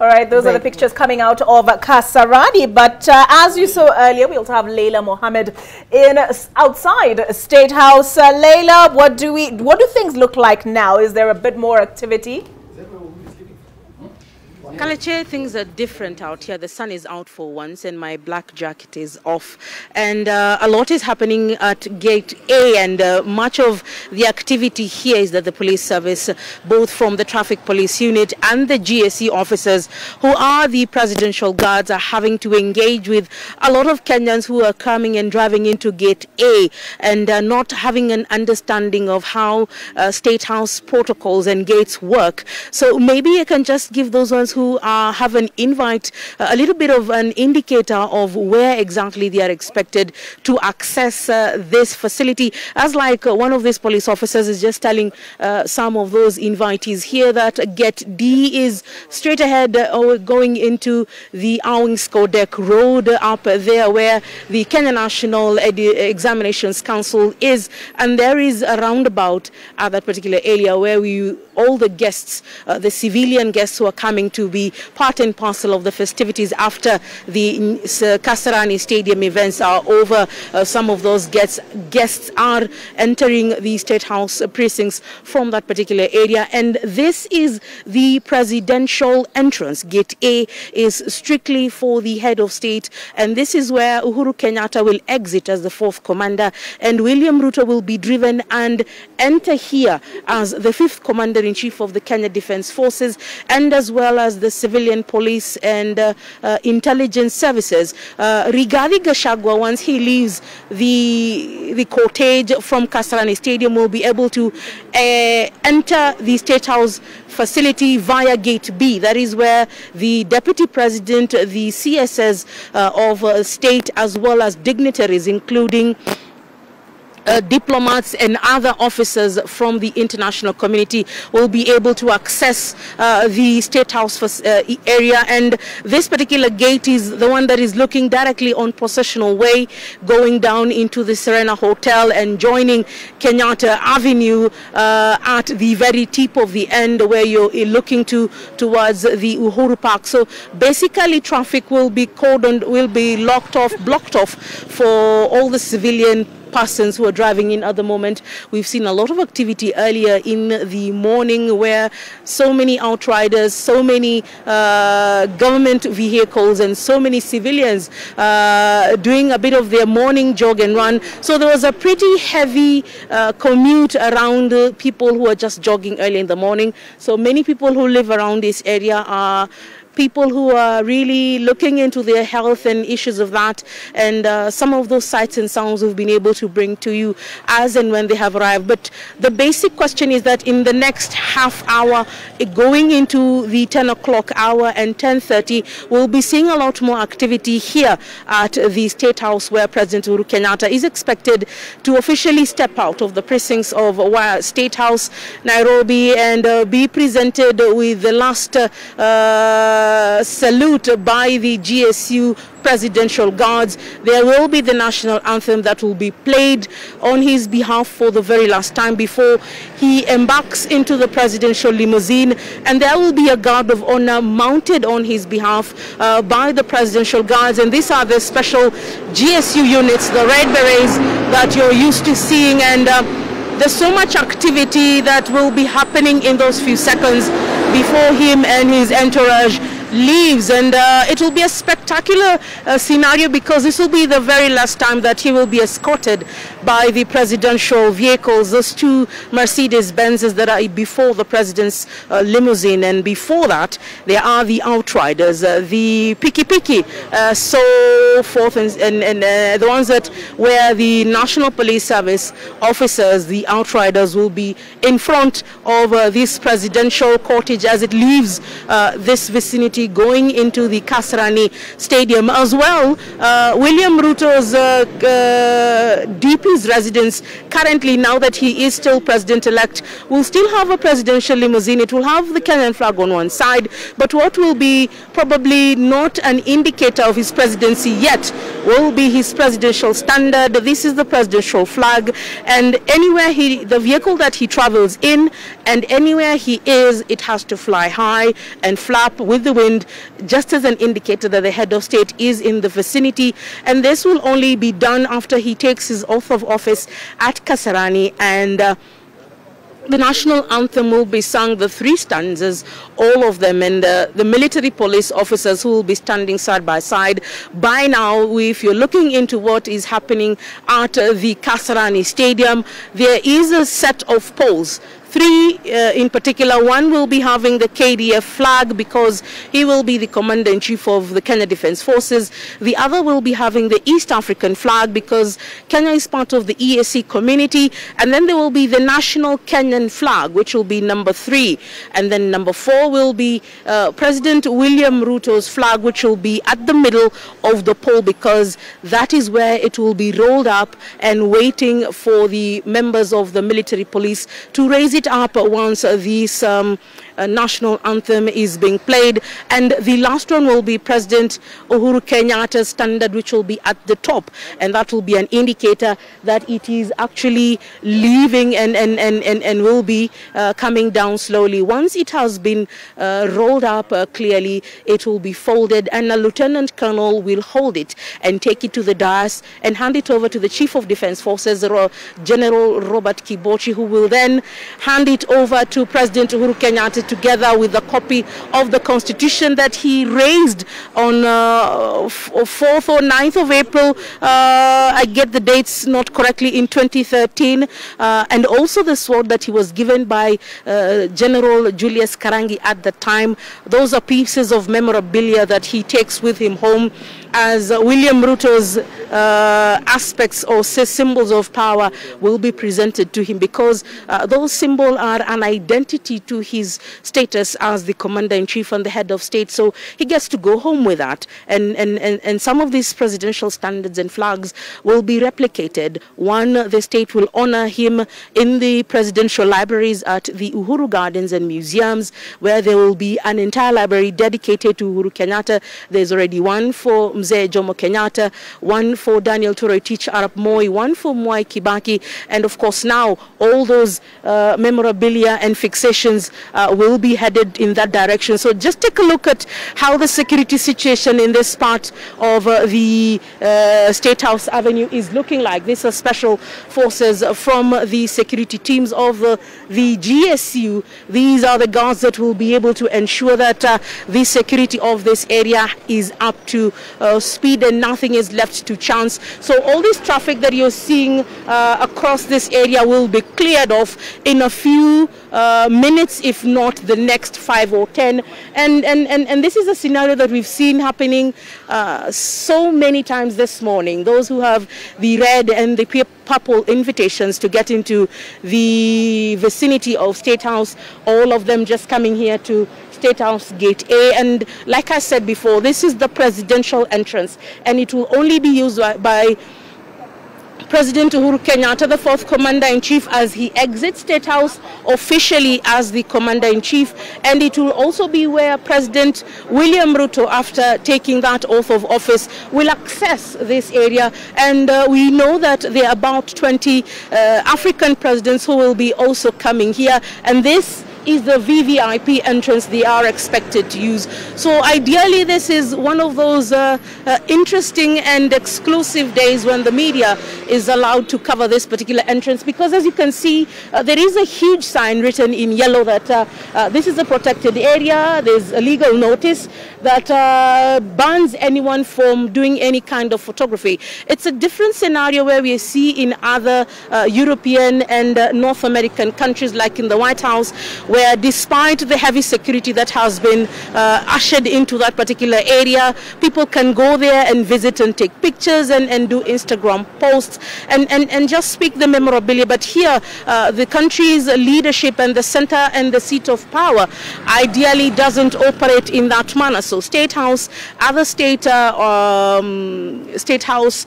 All right, those are the pictures coming out of Kasarani. But as you saw earlier, we'll have Leila Mohammed outside State House. Leila, what do things look like now? Is there a bit more activity? Kaleche, things are different out here. The sun is out for once and my black jacket is off. And a lot is happening at Gate A, and much of the activity here is that the police service, both from the traffic police unit and the GSE officers who are the presidential guards, are having to engage with a lot of Kenyans who are coming and driving into Gate A and not having an understanding of how State House protocols and gates work. So maybe I can just give those ones who have an invite a little bit of an indicator of where exactly they are expected to access this facility. As like one of these police officers is just telling some of those invitees here that Gate D is straight ahead going into the Awings Deck Road up there where the Kenya National Examinations Council is, and there is a roundabout at that particular area where all the guests, the civilian guests who are coming to be part and parcel of the festivities after the Kasarani Stadium events are over. Some of those guests are entering the State House precincts from that particular area, and this is the presidential entrance. Gate A is strictly for the head of state, and this is where Uhuru Kenyatta will exit as the fourth commander, and William Ruto will be driven and enter here as the fifth commander-in-chief of the Kenya Defence Forces, and as well as the civilian police and intelligence services. Rigathi Gachagua, once he leaves the cortege from Kasarani Stadium, will be able to enter the State House facility via Gate B. That is where the Deputy President, the CSS of state, as well as dignitaries, including diplomats and other officers from the international community, will be able to access the State House area. And this particular gate is the one that is looking directly on Processional Way, going down into the Serena Hotel and joining Kenyatta Avenue at the very tip of the end where you're looking towards the Uhuru Park. So basically traffic will be cordoned, will be blocked off for all the civilian persons who are driving in at the moment. We've seen a lot of activity earlier in the morning where so many outriders, so many government vehicles and so many civilians doing a bit of their morning jog and run. So there was a pretty heavy commute around people who are just jogging early in the morning. So many people who live around this area are people who are really looking into their health and issues of that, and some of those sights and sounds we've been able to bring to you as and when they have arrived. But the basic question is that in the next half hour, going into the 10 o'clock hour and 10:30, we'll be seeing a lot more activity here at the State House, where President Uhuru Kenyatta is expected to officially step out of the precincts of State House, Nairobi, and be presented with the last salute by the GSU presidential guards. There will be the national anthem that will be played on his behalf for the very last time before he embarks into the presidential limousine, and there will be a guard of honor mounted on his behalf by the presidential guards. And these are the special GSU units, the red berets that you're used to seeing, and there's so much activity that will be happening in those few seconds before him and his entourage leaves, and it will be a spectacular scenario, because this will be the very last time that he will be escorted by the presidential vehicles, those two Mercedes Benzes that are before the president's limousine. And before that there are the outriders, the piki, so forth, and the ones that where the National Police Service officers, the outriders, will be in front of this presidential cortege as it leaves this vicinity going into the Kasarani Stadium. As well, William Ruto's DP his residence currently, now that he is still president-elect, will still have a presidential limousine. It will have the Kenyan flag on one side, but what will be probably not an indicator of his presidency yet will be his presidential standard. This is the presidential flag, and anywhere the vehicle that he travels in and anywhere he is, it has to fly high and flap with the wind, just as an indicator that the head of state is in the vicinity. And this will only be done after he takes his oath of office at Kasarani, and the national anthem will be sung, the three stanzas, all of them, and the military police officers who will be standing side by side. By now, if you're looking into what is happening at the Kasarani Stadium, there is a set of poles. Three in particular. One will be having the KDF flag because he will be the Commander-in-Chief of the Kenya Defence Forces. The other will be having the East African flag because Kenya is part of the EAC community. And then there will be the national Kenyan flag, which will be number 3. And then number 4 will be President William Ruto's flag, which will be at the middle of the pole because that is where it will be rolled up and waiting for the members of the military police to raise it up once this national anthem is being played. And the last one will be President Uhuru Kenyatta's standard, which will be at the top, and that will be an indicator that it is actually leaving and will be coming down slowly. Once it has been rolled up clearly, it will be folded, and a lieutenant colonel will hold it and take it to the dais and hand it over to the Chief of Defence Forces, General Robert Kibochi, who will then hand it over to President Uhuru Kenyatta together with a copy of the Constitution that he raised on 4th or 9th of April, I get the dates not correctly, in 2013, and also the sword that he was given by General Julius Karangi at the time. Those are pieces of memorabilia that he takes with him home as William Ruto's aspects or symbols of power will be presented to him, because those symbols are an identity to his status as the Commander-in-Chief and the head of state. So he gets to go home with that, and some of these presidential standards and flags will be replicated. One, the state will honor him in the presidential libraries at the Uhuru Gardens and Museums, where there will be an entire library dedicated to Uhuru Kenyatta. There's already one for Mzee Jomo Kenyatta, one for Daniel Toroitich Arap Moi, one for Mwai Kibaki, and of course now all those memorabilia and fixations will be headed in that direction. So just take a look at how the security situation in this part of the State House Avenue is looking like. These are special forces from the security teams of the GSU. These are the guards that will be able to ensure that the security of this area is up to speed and nothing is left to chance. So all this traffic that you're seeing across this area will be cleared off in a few minutes, if not the next 5 or 10. And this is a scenario that we've seen happening so many times this morning. Those who have the red and the purple invitations to get into the vicinity of State House, all of them just coming here to State House Gate A. And like I said before, this is the presidential entrance, and it will only be used by President Uhuru Kenyatta, the 4th Commander-in-Chief, as he exits State House officially as the Commander-in-Chief. And it will also be where President William Ruto, after taking that oath of office, will access this area. And we know that there are about 20 African presidents who will be also coming here. And this is the VVIP entrance they are expected to use. So ideally, this is one of those interesting and exclusive days when the media is allowed to cover this particular entrance, because as you can see, there is a huge sign written in yellow that this is a protected area. There's a legal notice that bans anyone from doing any kind of photography. It's a different scenario where we see in other European and North American countries, like in the White House, where where despite the heavy security that has been ushered into that particular area, people can go there and visit and take pictures and do Instagram posts and just speak the memorabilia. But here, the country's leadership and the center and the seat of power ideally doesn't operate in that manner. So State House, other state house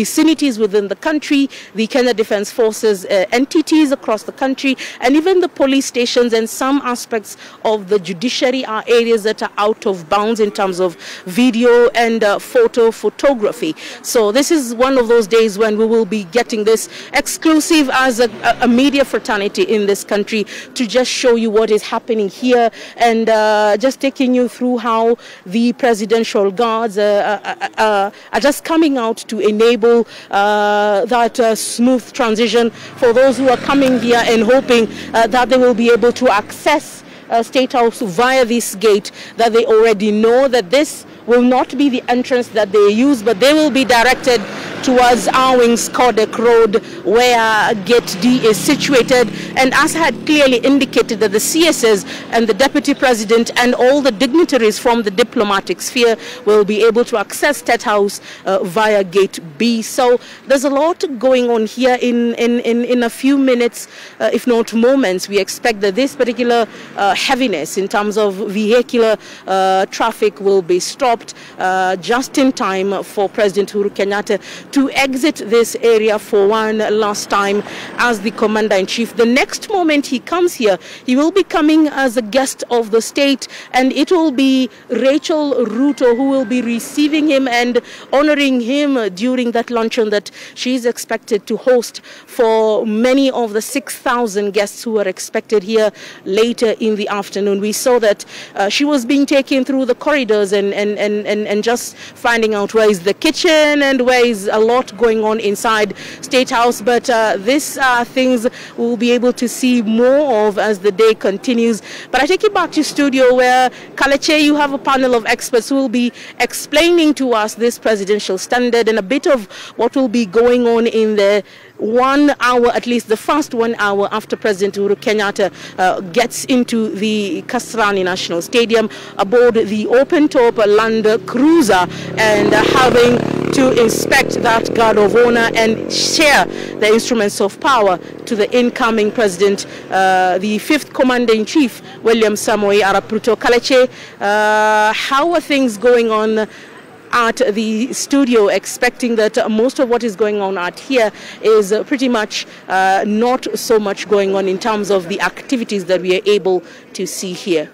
vicinities within the country, the Kenya Defense Forces entities across the country, and even the police stations and some aspects of the judiciary are areas that are out of bounds in terms of video and photography. So this is one of those days when we will be getting this exclusive as a media fraternity in this country to just show you what is happening here, and just taking you through how the presidential guards are just coming out to enable that smooth transition for those who are coming here and hoping that they will be able to access State House via this gate, that they already know that this will not be the entrance that they use, but they will be directed towards Awings Kodek Road, where Gate D is situated. And as I had clearly indicated, that the CSS and the Deputy President and all the dignitaries from the diplomatic sphere will be able to access State House via Gate B. So there's a lot going on here. In a few minutes, if not moments, we expect that this particular heaviness in terms of vehicular traffic will be stopped just in time for President Uhuru Kenyatta to exit this area for one last time as the Commander-in-Chief. The next moment he comes here, he will be coming as a guest of the state, and it will be Rachel Ruto who will be receiving him and honoring him during that luncheon that she is expected to host for many of the 6,000 guests who are expected here later in the afternoon. We saw that she was being taken through the corridors and just finding out where is the kitchen and where is a lot going on inside State House. But these things we'll be able to see more of as the day continues. But I take you back to studio where, Kaleche, you have a panel of experts who will be explaining to us this presidential standard and a bit of what will be going on in the 1 hour, at least the first 1 hour after President Uhuru Kenyatta gets into the Kasarani National Stadium aboard the open-top Land Cruiser and having to inspect that guard of honor and share the instruments of power to the incoming president, the 5th Commander-in-Chief, William Samoei Arap Ruto. Kaleche, how are things going on at the studio, expecting that most of what is going on out here is pretty much not so much going on in terms of the activities that we are able to see here?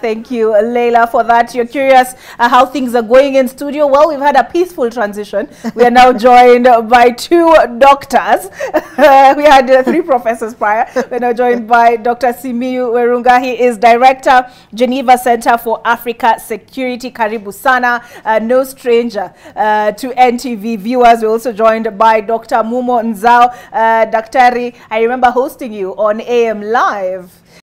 Thank you, Leila, for that. You're curious how things are going in studio. Well, we've had a peaceful transition. We are now joined by 2 doctors. We had 3 professors prior. We're now joined by Dr. Simiyu Werunga. He is Director, Geneva Center for Africa Security. Karibu sana, no stranger to NTV viewers. We're also joined by Dr. Mumo Nzao. Daktari, I remember hosting you on AM Live.